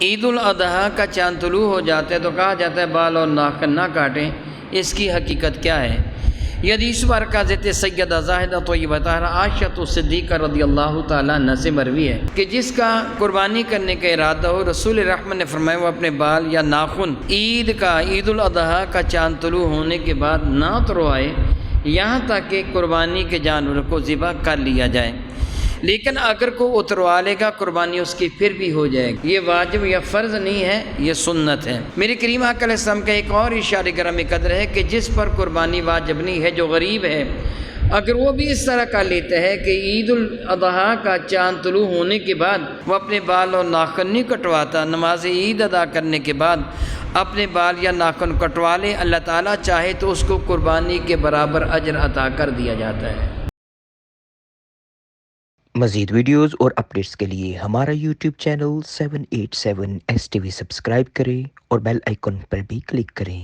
عید الاضحیٰ کا چاند طلوع ہو جاتا ہے تو کہا جاتا ہے بال اور ناخن نہ کاٹیں۔ اس کی حقیقت کیا ہے؟ یہ حدیث مبارکہ حضرت سیدہ زاہدہ طیبہ طاہرہ عائشہ صدیقہ رضی اللہ تعالیٰ عنہ سے مروی ہے کہ جس کا قربانی کرنے کا ارادہ ہو، رسول رحمت نے فرمایا وہ اپنے بال یا ناخن عید الاضحیٰ کا چاند طلوع ہونے کے بعد نہ اتروائے یہاں تک کہ قربانی کے جانور کو ذبح کر لیا جائے، لیکن اگر کوئی اتروا لے گا قربانی اس کی پھر بھی ہو جائے گی۔ یہ واجب یا فرض نہیں ہے، یہ سنت ہے۔ میرے کریم آقا علیہ السلام کا ایک اور اشارہ گرامی قدر ہے کہ جس پر قربانی واجب نہیں ہے، جو غریب ہے، اگر وہ بھی اس طرح کر لیتا ہے کہ عید الاضحیٰ کا چاند طلوع ہونے کے بعد وہ اپنے بال اور ناخن نہیں کٹواتا، نماز عید ادا کرنے کے بعد اپنے بال یا ناخن کٹوا لے، اللہ تعالیٰ چاہے تو اس کو قربانی کے برابر اجر عطا کر دیا جاتا ہے۔ مزید ویڈیوز اور اپڈیٹس کے لیے ہمارا یوٹیوب چینل 787 STV سبسکرائب کریں اور بیل آئیکن پر بھی کلک کریں۔